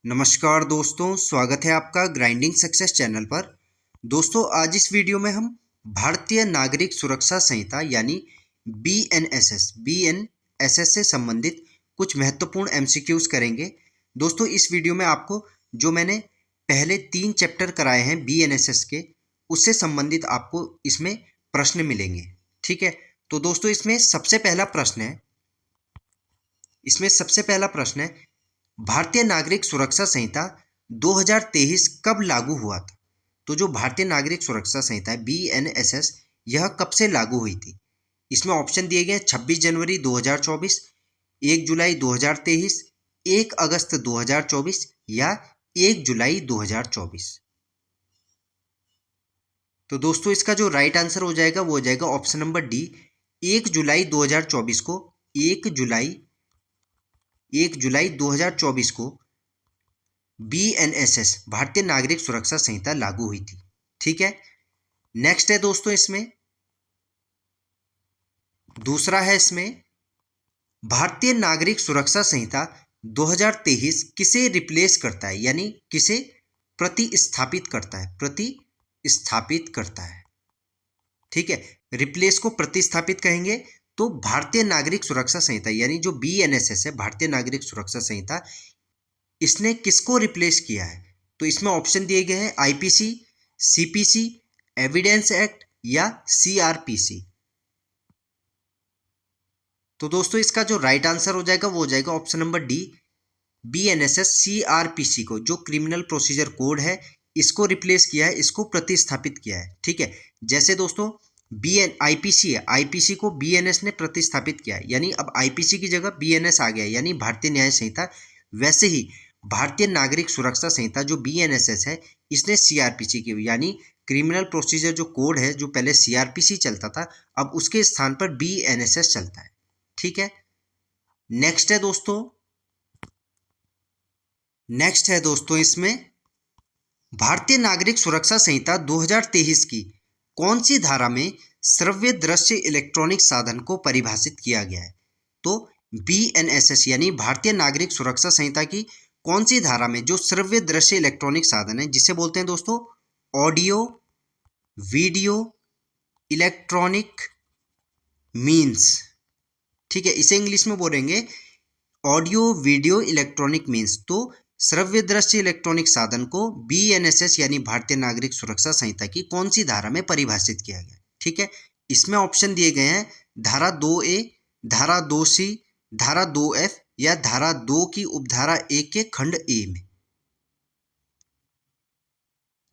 नमस्कार दोस्तों, स्वागत है आपका ग्राइंडिंग सक्सेस चैनल पर। दोस्तों, आज इस वीडियो में हम भारतीय नागरिक सुरक्षा संहिता यानी बीएनएसएस से संबंधित कुछ महत्वपूर्ण एमसीक्यूज करेंगे। दोस्तों, इस वीडियो में आपको जो मैंने पहले 3 चैप्टर कराए हैं बीएनएसएस के, उससे संबंधित आपको इसमें प्रश्न मिलेंगे। ठीक है, तो दोस्तों इसमें सबसे पहला प्रश्न है भारतीय नागरिक सुरक्षा संहिता 2023 कब लागू हुआ था। तो जो भारतीय नागरिक सुरक्षा संहिता है बीएनएसएस, यह कब से लागू हुई थी। इसमें ऑप्शन दिए गए 26 जनवरी 2024, 1 जुलाई 2023, 1 अगस्त 2024 या 1 जुलाई 2024। तो दोस्तों इसका जो राइट आंसर हो जाएगा वो हो जाएगा ऑप्शन नंबर डी, 1 जुलाई 2024 को 1 जुलाई 2024 को बीएनएसएस भारतीय नागरिक सुरक्षा संहिता लागू हुई थी। ठीक है, नेक्स्ट है दोस्तों इसमें दूसरा है इसमें भारतीय नागरिक सुरक्षा संहिता 2023 किसे रिप्लेस करता है यानी किसे प्रतिस्थापित करता है। ठीक है, रिप्लेस को प्रतिस्थापित कहेंगे तो भारतीय नागरिक सुरक्षा संहिता यानी जो बीएनएसएस है भारतीय नागरिक सुरक्षा संहिता, इसने किसको रिप्लेस किया है। तो इसमें ऑप्शन दिए गए हैं आईपीसी, सीपीसी, एविडेंस एक्ट या सीआरपीसी। तो दोस्तों इसका जो राइट आंसर हो जाएगा वो हो जाएगा option number D, BNSS CrPC को, जो क्रिमिनल प्रोसीजर कोड है, इसको रिप्लेस किया है, इसको प्रतिस्थापित किया है। ठीक है, जैसे दोस्तों आईपीसी है, आईपीसी को बीएनएस ने प्रतिस्थापित किया है, यानी अब आईपीसी की जगह बीएनएस आ गया यानी भारतीय न्याय संहिता। वैसे ही भारतीय नागरिक सुरक्षा संहिता जो बीएनएसएस है, इसने सीआरपीसी की यानी क्रिमिनल प्रोसीजर जो कोड है, जो पहले सीआरपीसी चलता था, अब उसके स्थान पर बीएनएसएस चलता है। ठीक है, नेक्स्ट है दोस्तों इसमें भारतीय नागरिक सुरक्षा संहिता 2023 की कौन सी धारा में श्रव्य दृश्य इलेक्ट्रॉनिक साधन को परिभाषित किया गया है। तो बीएनएसएस यानी भारतीय नागरिक सुरक्षा संहिता की कौन सी धारा में जो श्रव्य दृश्य इलेक्ट्रॉनिक साधन है, जिसे बोलते हैं दोस्तों ऑडियो वीडियो इलेक्ट्रॉनिक मीन्स। ठीक है, इसे इंग्लिश में बोलेंगे ऑडियो वीडियो इलेक्ट्रॉनिक मीन्स। तो श्रव्य दृश्य इलेक्ट्रॉनिक साधन को बीएनएसएस यानी भारतीय नागरिक सुरक्षा संहिता की कौन सी धारा में परिभाषित किया गया। ठीक है, इसमें ऑप्शन दिए गए हैं धारा 2A, धारा 2C, धारा 2F या धारा 2 की उपधारा 1 के खंड ए में।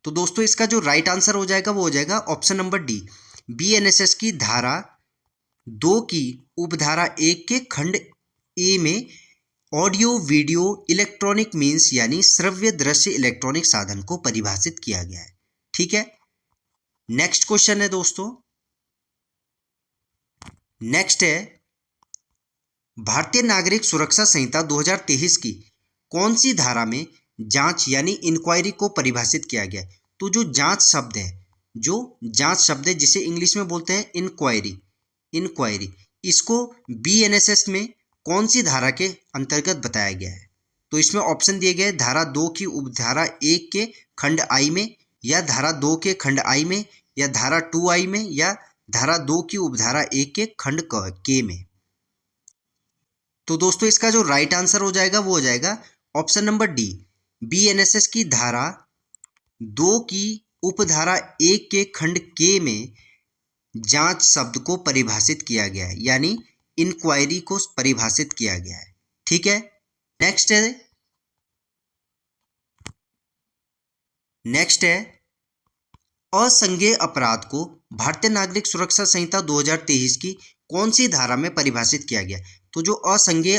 तो दोस्तों इसका जो राइट आंसर हो जाएगा वो हो जाएगा ऑप्शन नंबर डी, बीएनएसएस की धारा 2 की उपधारा 1 के खंड ए में ऑडियो वीडियो इलेक्ट्रॉनिक मीन्स यानी श्रव्य दृश्य इलेक्ट्रॉनिक साधन को परिभाषित किया गया है। ठीक है, नेक्स्ट क्वेश्चन है दोस्तों, नेक्स्ट है भारतीय नागरिक सुरक्षा संहिता 2023 की कौन सी धारा में जांच यानी इंक्वायरी को परिभाषित किया गया है। तो जो जांच शब्द है जिसे इंग्लिश में बोलते हैं इंक्वायरी, इसको बीएनएसएस में कौन सी धारा के अंतर्गत बताया गया है। तो इसमें ऑप्शन दिए गए धारा 2 की उपधारा 1 के खंड आई में या धारा 2 के खंड आई में या धारा 2I में या धारा 2 की उपधारा 1 के खंड के में। तो दोस्तों इसका जो राइट आंसर हो जाएगा वो हो जाएगा ऑप्शन नंबर डी, बीएनएसएस की धारा 2 की उपधारा 1 के खंड के में जांच शब्द को परिभाषित किया गया है यानी इंक्वायरी को परिभाषित किया गया है। ठीक है, नेक्स्ट है असंज्ञेय अपराध को भारतीय नागरिक सुरक्षा संहिता 2023 की कौन सी धारा में परिभाषित किया गया। तो जो असंज्ञेय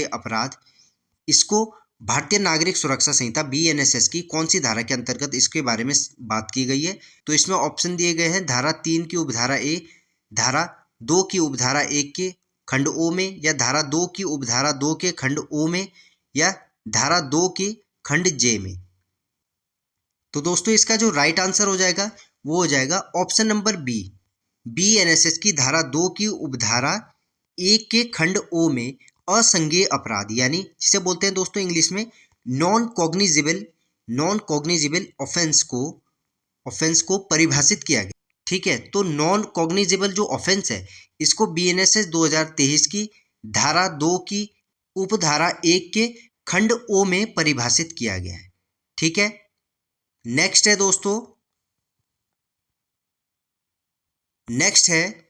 अपराध इसको भारतीय नागरिक सुरक्षा संहिता बीएनएसएस की कौन सी धारा के अंतर्गत इसके बारे में बात की गई है। तो इसमें ऑप्शन दिए गए हैं धारा 3 की उपधारा ए, धारा 2 की उपधारा 1 के खंड ओ में या धारा 2 की उपधारा 2 के खंड ओ में या धारा 2 के खंड जे में। तो दोस्तों इसका जो राइट आंसर हो जाएगा वो हो जाएगा ऑप्शन नंबर बी, बीएनएसएस की धारा 2 की उपधारा 1 के खंड ओ में असंज्ञेय अपराध यानी जिसे बोलते हैं दोस्तों इंग्लिश में नॉन कॉग्निजिबल ऑफेंस को परिभाषित किया गया। ठीक है, तो नॉन कॉग्निजिबल जो ऑफेंस है इसको बीएनएसएस 2023 की धारा 2 की उपधारा 1 के खंड ओ में परिभाषित किया गया है। ठीक है, नेक्स्ट है दोस्तों, नेक्स्ट है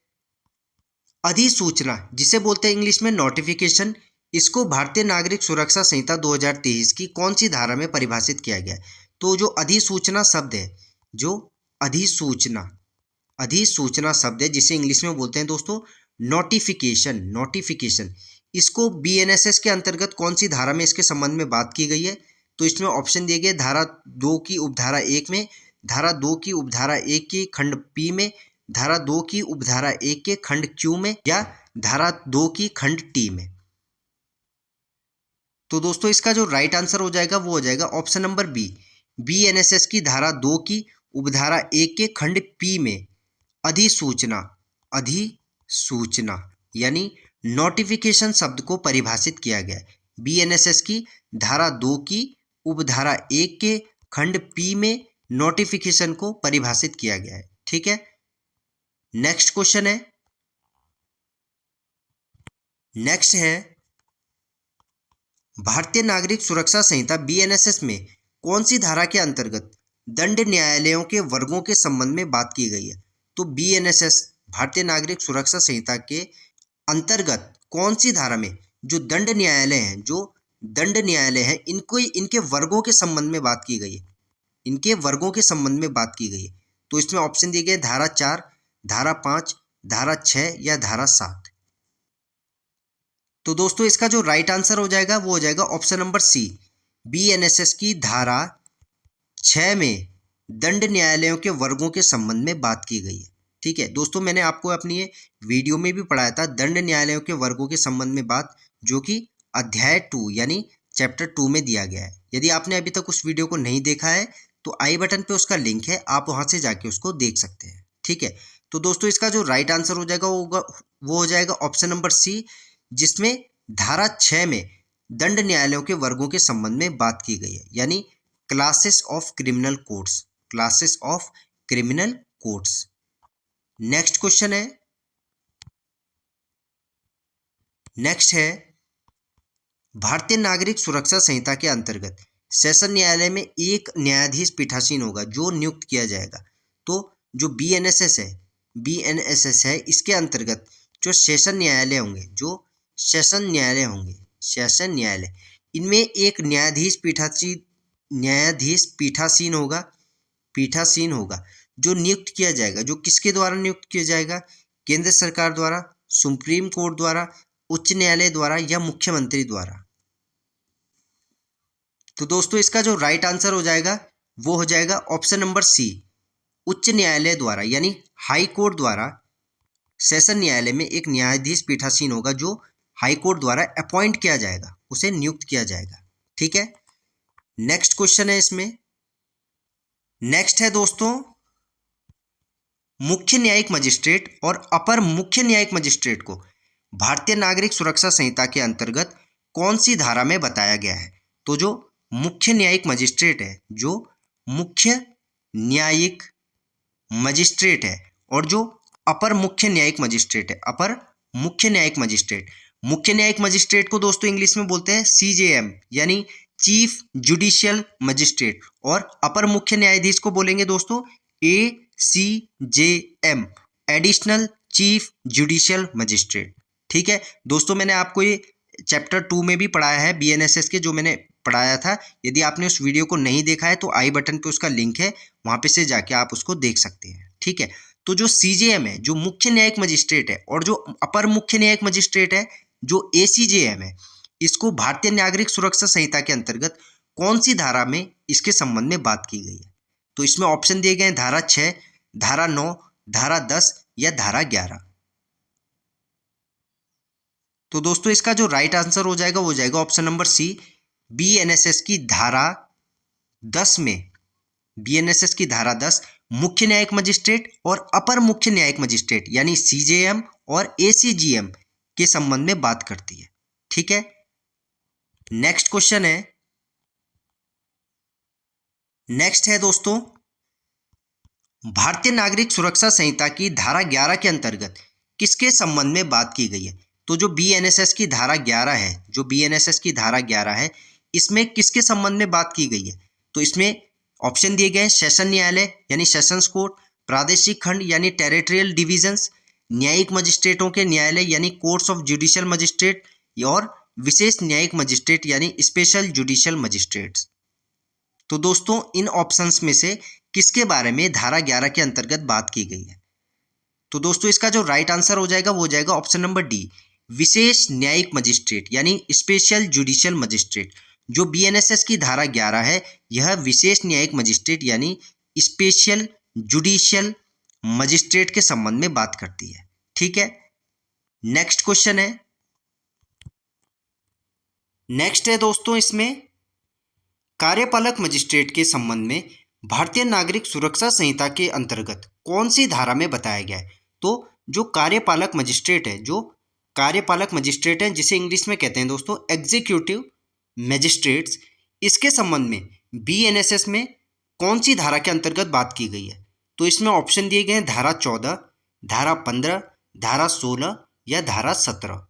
अधिसूचना जिसे बोलते हैं इंग्लिश में नोटिफिकेशन। इसको भारतीय नागरिक सुरक्षा संहिता 2023 की कौन सी धारा में परिभाषित किया गया है? तो जो अधिसूचना शब्द है, जो अधिसूचना शब्द है जिसे इंग्लिश में बोलते हैं दोस्तों नोटिफिकेशन, इसको बीएनएसएस के अंतर्गत कौन सी धारा में इसके संबंध में बात की गई है? तो इसमें ऑप्शन दिए गए धारा 2 की उपधारा 1 में, धारा 2 की उपधारा 1 की खंड पी में, धारा 2 की उपधारा 1 के खंड क्यू में, या धारा 2 की खंड टी में। तो दोस्तों इसका जो राइट आंसर हो जाएगा वो हो जाएगा ऑप्शन नंबर बी, बीएनएसएस की धारा 2 की उपधारा 1 के खंड पी में अधिसूचना यानी नोटिफिकेशन शब्द को परिभाषित किया गया है। बीएनएसएस की धारा 2 की उपधारा 1 के खंड पी में नोटिफिकेशन को परिभाषित किया गया है। ठीक है, नेक्स्ट क्वेश्चन है, नेक्स्ट है भारतीय नागरिक सुरक्षा संहिता बीएनएसएस में कौन सी धारा के अंतर्गत दंड न्यायालयों के वर्गों के संबंध में बात की गई है? तो बीएनएसएस भारतीय नागरिक सुरक्षा संहिता के अंतर्गत कौन सी धारा में जो दंड न्यायालय हैं इनको इनके वर्गों के संबंध में बात की गई है, इनके वर्गों के संबंध में बात की गई है? तो इसमें ऑप्शन दिए गए धारा 4, धारा 5, धारा 6 या धारा 7। तो दोस्तों इसका जो राइट आंसर हो जाएगा वो हो जाएगा ऑप्शन नंबर सी, बीएनएसएस की धारा 6 में दंड न्यायालयों के वर्गों के संबंध में बात की गई है। ठीक है दोस्तों, मैंने आपको अपनी ये वीडियो में भी पढ़ाया था दंड न्यायालयों के वर्गों के संबंध में बात, जो कि अध्याय 2 यानी चैप्टर 2 में दिया गया है। यदि आपने अभी तक उस वीडियो को नहीं देखा है तो आई बटन पे उसका लिंक है, आप वहां से जाके उसको देख सकते हैं। ठीक है, तो दोस्तों इसका जो राइट आंसर हो जाएगा वो हो जाएगा ऑप्शन नंबर सी, जिसमें धारा 6 में दंड न्यायालयों के वर्गों के संबंध में बात की गई है, यानी classes of criminal courts. Next question है, नेक्स्ट है भारतीय नागरिक सुरक्षा संहिता के अंतर्गत सेशन न्यायालय में एक न्यायाधीश पीठासीन होगा जो नियुक्त किया जाएगा। तो जो बीएनएसएस है इसके अंतर्गत जो सेशन न्यायालय होंगे, इनमें एक न्यायाधीश पीठासीन होगा जो नियुक्त किया जाएगा। जो किसके द्वारा नियुक्त किया जाएगा? केंद्र सरकार द्वारा, सुप्रीम कोर्ट द्वारा, उच्च न्यायालय द्वारा या मुख्यमंत्री द्वारा। तो दोस्तों इसका जो राइट आंसर हो जाएगा वो हो जाएगा ऑप्शन नंबर सी, उच्च न्यायालय द्वारा, यानी हाई कोर्ट द्वारा सेशन न्यायालय में एक न्यायाधीश पीठासीन होगा जो हाई कोर्ट द्वारा अपॉइंट किया जाएगा, उसे नियुक्त किया जाएगा। ठीक है, नेक्स्ट क्वेश्चन है इसमें, नेक्स्ट है दोस्तों मुख्य न्यायिक मजिस्ट्रेट और अपर मुख्य न्यायिक मजिस्ट्रेट को भारतीय नागरिक सुरक्षा संहिता के अंतर्गत कौन सी धारा में बताया गया है? तो जो मुख्य न्यायिक मजिस्ट्रेट है, मुख्य न्यायिक मजिस्ट्रेट और जो अपर मुख्य न्यायिक मजिस्ट्रेट को दोस्तों इंग्लिश में बोलते हैं सीजेएम, यानी चीफ जुडिशियल मजिस्ट्रेट, और अपर मुख्य न्यायाधीश को बोलेंगे दोस्तों ACJM, additional chief judicial magistrate. ठीक है दोस्तों, मैंने आपको ये चैप्टर 2 में भी पढ़ाया है बीएनएसएस के, जो मैंने पढ़ाया था। यदि आपने उस वीडियो को नहीं देखा है तो आई बटन पे उसका लिंक है, वहां पे से जाके आप उसको देख सकते हैं। ठीक है, तो जो सीजेएम है, जो मुख्य न्यायिक मजिस्ट्रेट है, और जो अपर मुख्य न्यायिक मजिस्ट्रेट है, जो ACJM है, इसको भारतीय नागरिक सुरक्षा संहिता के अंतर्गत कौन सी धारा में इसके संबंध में बात की गई है? तो इसमें ऑप्शन दिए गए हैं धारा 6, धारा 9, धारा 10 या धारा 11। तो दोस्तों इसका जो राइट आंसर हो जाएगा वो हो जाएगा ऑप्शन नंबर सी, बीएनएसएस की धारा 10 में, बीएनएसएस की धारा 10 मुख्य न्यायिक मजिस्ट्रेट और अपर मुख्य न्यायिक मजिस्ट्रेट यानी सीजेएम और ACGM के संबंध में बात करती है। ठीक है, नेक्स्ट क्वेश्चन है, नेक्स्ट है दोस्तों, भारतीय नागरिक सुरक्षा संहिता की धारा 11 के अंतर्गत किसके संबंध में बात की गई है? तो जो बीएनएसएस की धारा 11 है, जो बीएनएसएस की धारा 11 है, इसमें किसके संबंध में बात की गई है? तो इसमें ऑप्शन दिए गए हैं, सेशन न्यायालय यानी सेशंस कोर्ट, प्रादेशिक खंड यानी टेरिटोरियल डिविजन्स, न्यायिक मजिस्ट्रेटों के न्यायालय यानी कोर्ट्स ऑफ जुडिशियल मजिस्ट्रेट, और विशेष न्यायिक मजिस्ट्रेट यानी स्पेशल जुडिशियल मजिस्ट्रेट्स। तो दोस्तों इन ऑप्शंस में से किसके बारे में धारा 11 के अंतर्गत बात की गई है? तो दोस्तों इसका जो राइट आंसर हो जाएगा वो हो जाएगा ऑप्शन नंबर डी, विशेष न्यायिक मजिस्ट्रेट यानी स्पेशल जुडिशियल मजिस्ट्रेट। जो बीएनएसएस की धारा 11 है, यह विशेष न्यायिक मजिस्ट्रेट यानी स्पेशल जुडिशियल मजिस्ट्रेट के संबंध में बात करती है। ठीक है, नेक्स्ट क्वेश्चन है, नेक्स्ट है दोस्तों, इसमें कार्यपालक मजिस्ट्रेट के संबंध में भारतीय नागरिक सुरक्षा संहिता के अंतर्गत कौन सी धारा में बताया गया है? तो जो कार्यपालक मजिस्ट्रेट है, जो कार्यपालक मजिस्ट्रेट है, जिसे इंग्लिश में कहते हैं दोस्तों एग्जीक्यूटिव मजिस्ट्रेट्स, इसके संबंध में बीएनएसएस में कौन सी धारा के अंतर्गत बात की गई है? तो इसमें ऑप्शन दिए गए हैं धारा 14, धारा 15, धारा 16 या धारा 17।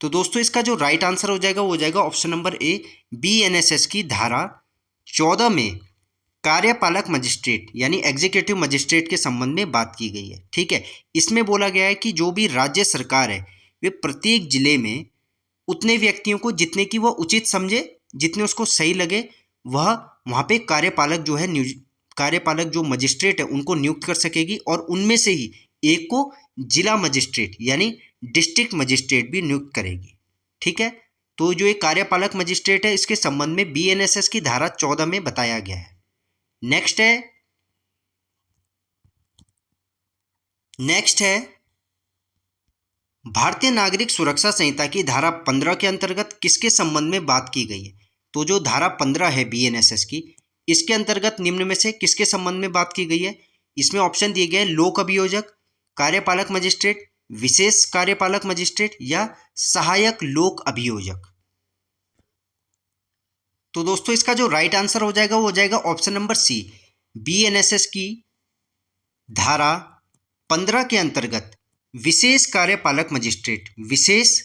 तो दोस्तों इसका जो राइट आंसर हो जाएगा वो हो जाएगा ऑप्शन नंबर ए, बीएनएसएस की धारा 14 में कार्यपालक मजिस्ट्रेट यानी एग्जीक्यूटिव मजिस्ट्रेट के संबंध में बात की गई है। ठीक है, इसमें बोला गया है कि जो भी राज्य सरकार है वे प्रत्येक जिले में उतने व्यक्तियों को, जितने की वह उचित समझे, जितने उसको सही लगे, वह वहाँ पे कार्यपालक जो है कार्यपालक जो मजिस्ट्रेट है उनको नियुक्त कर सकेगी, और उनमें से ही एक को जिला मजिस्ट्रेट यानी डिस्ट्रिक्ट मजिस्ट्रेट भी नियुक्त करेगी। ठीक है, तो जो एक कार्यपालक मजिस्ट्रेट है इसके संबंध में बीएनएसएस की धारा 14 में बताया गया है। नेक्स्ट है भारतीय नागरिक सुरक्षा संहिता की धारा 15 के अंतर्गत किसके संबंध में बात की गई है? तो जो धारा 15 है बीएनएसएस की, इसके अंतर्गत निम्न में से किसके संबंध में बात की गई है? इसमें ऑप्शन दिए गए लोक अभियोजक, कार्यपालक मजिस्ट्रेट, विशेष कार्यपालक मजिस्ट्रेट या सहायक लोक अभियोजक। तो दोस्तों इसका जो राइट आंसर हो जाएगा वो हो जाएगा ऑप्शन नंबर सी, बीएनएसएस की धारा 15 के अंतर्गत विशेष कार्यपालक मजिस्ट्रेट, विशेष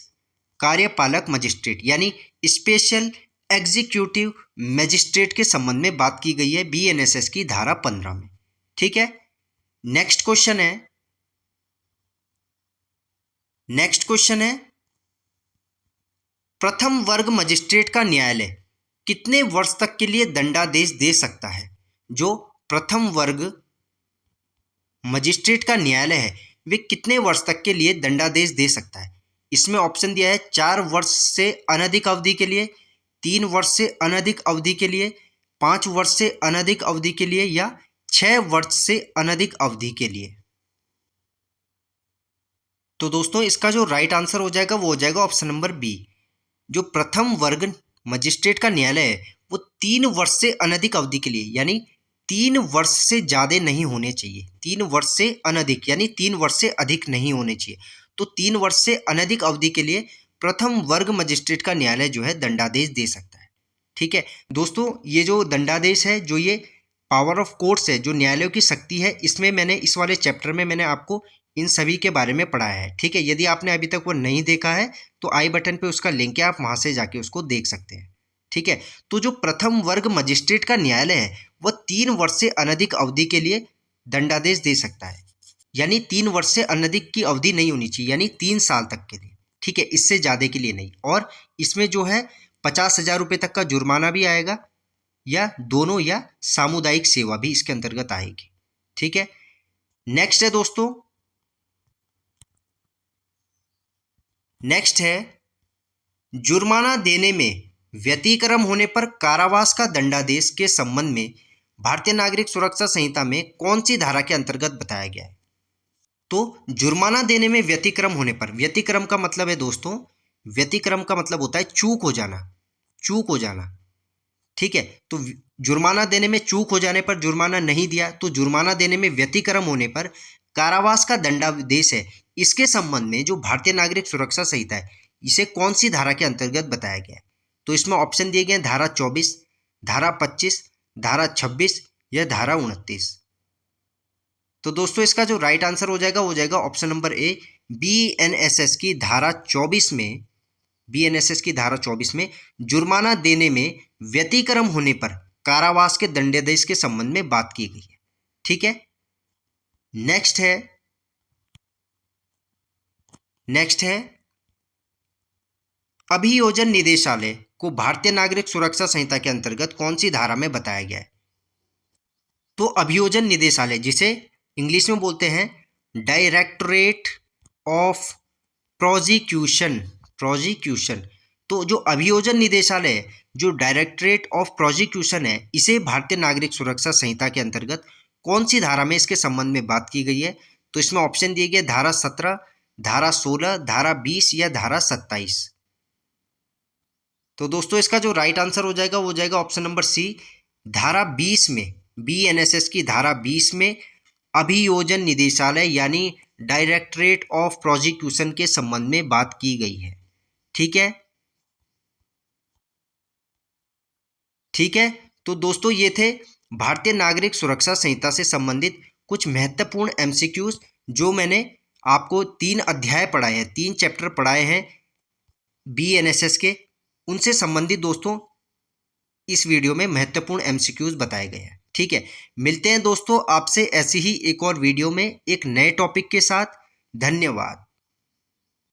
कार्यपालक मजिस्ट्रेट यानी स्पेशल एग्जीक्यूटिव मजिस्ट्रेट के संबंध में बात की गई है बीएनएसएस की धारा 15 में। ठीक है, नेक्स्ट क्वेश्चन है, प्रथम वर्ग मजिस्ट्रेट का न्यायालय कितने वर्ष तक के लिए दंडादेश दे सकता है? जो प्रथम वर्ग मजिस्ट्रेट का न्यायालय है वे कितने वर्ष तक के लिए दंडादेश दे सकता है? इसमें ऑप्शन दिया है 4 वर्ष से अनधिक अवधि के लिए, 3 वर्ष से अनधिक अवधि के लिए, 5 वर्ष से अनधिक अवधि के लिए या 6 वर्ष से अनधिक अवधि के लिए। तो दोस्तों इसका जो राइट आंसर हो जाएगा वो हो जाएगा ऑप्शन नंबर बी, जो प्रथम वर्ग मजिस्ट्रेट का न्यायालय है वो 3 वर्ष से अनधिक अवधि के लिए, यानी 3 वर्ष से ज़्यादा नहीं होने चाहिए, 3 वर्ष से अनधिक यानी 3 वर्ष से अधिक नहीं होने चाहिए। तो 3 वर्ष से अनधिक अवधि के लिए प्रथम वर्ग मजिस्ट्रेट का न्यायालय जो है दंडादेश दे सकता है। ठीक है दोस्तों, ये जो दंडादेश है, जो ये पावर ऑफ कोर्ट्स है, जो न्यायालयों की शक्ति है, इसमें मैंने इस वाले चैप्टर में मैंने आपको इन सभी के बारे में पढ़ाया है। ठीक है, यदि आपने अभी तक वो नहीं देखा है तो आई बटन पे उसका लिंक है, आप वहाँ से जाके उसको देख सकते हैं। ठीक है, तो जो प्रथम वर्ग मजिस्ट्रेट का न्यायालय है वह 3 वर्ष से अनधिक अवधि के लिए दंडादेश दे सकता है, यानी 3 वर्ष से अनधिक की अवधि नहीं होनी चाहिए, यानी 3 साल तक के लिए। ठीक है, इससे ज़्यादा के लिए नहीं। और इसमें जो है 50,000 रुपये तक का जुर्माना भी आएगा, या दोनों, या सामुदायिक सेवा भी इसके अंतर्गत आएगी। ठीक है, नेक्स्ट है दोस्तों, नेक्स्ट है जुर्माना देने में व्यतिक्रम होने पर कारावास का दंडादेश के संबंध में भारतीय नागरिक सुरक्षा संहिता में कौन सी धारा के अंतर्गत बताया गया है? तो जुर्माना देने में व्यतिक्रम होने पर, व्यतिक्रम का मतलब है दोस्तों, व्यतिक्रम का मतलब होता है चूक हो जाना, चूक हो जाना। ठीक है, तो जुर्माना देने में चूक हो जाने पर जुर्माना नहीं दिया, तो जुर्माना देने में व्यतिक्रम होने पर कारावास का दंडादेश है, इसके संबंध में जो भारतीय नागरिक सुरक्षा संहिता है इसे कौन सी धारा के अंतर्गत बताया गया है? तो इसमें ऑप्शन दिए गए हैं धारा 24, धारा 25, धारा 26 या धारा 29। तो दोस्तों इसका जो राइट आंसर हो जाएगा ऑप्शन नंबर ए, बीएनएसएस की धारा 24 में, बीएनएसएस की धारा 24 में जुर्माना देने में व्यतिक्रम होने पर कारावास के दंडादेश के संबंध में बात की गई है। ठीक है, नेक्स्ट है अभियोजन निदेशालय को भारतीय नागरिक सुरक्षा संहिता के अंतर्गत कौन सी धारा में बताया गया है? तो अभियोजन निदेशालय, जिसे इंग्लिश में बोलते हैं डायरेक्टरेट ऑफ प्रोसिक्यूशन, तो जो अभियोजन निदेशालय है, जो डायरेक्टरेट ऑफ प्रोसिक्यूशन है, इसे भारतीय नागरिक सुरक्षा संहिता के अंतर्गत कौन सी धारा में इसके संबंध में बात की गई है? तो इसमें ऑप्शन दिए गए धारा 17, धारा 16, धारा 20 या धारा 27। तो दोस्तों इसका जो राइट आंसर हो जाएगा ऑप्शन नंबर सी, धारा 20 में, बीएनएसएस की धारा 20 में अभियोजन निदेशालय यानी डायरेक्टरेट ऑफ प्रोसिक्यूशन के संबंध में बात की गई है। ठीक है, तो दोस्तों ये थे भारतीय नागरिक सुरक्षा संहिता से संबंधित कुछ महत्वपूर्ण एमसीक्यूज जो मैंने आपको 3 अध्याय पढ़ाए हैं, 3 चैप्टर पढ़ाए हैं बीएनएसएस के, उनसे संबंधित दोस्तों इस वीडियो में महत्वपूर्ण एमसीक्यूज बताए गए हैं। ठीक है, मिलते हैं दोस्तों आपसे ऐसी ही एक और वीडियो में एक नए टॉपिक के साथ। धन्यवाद।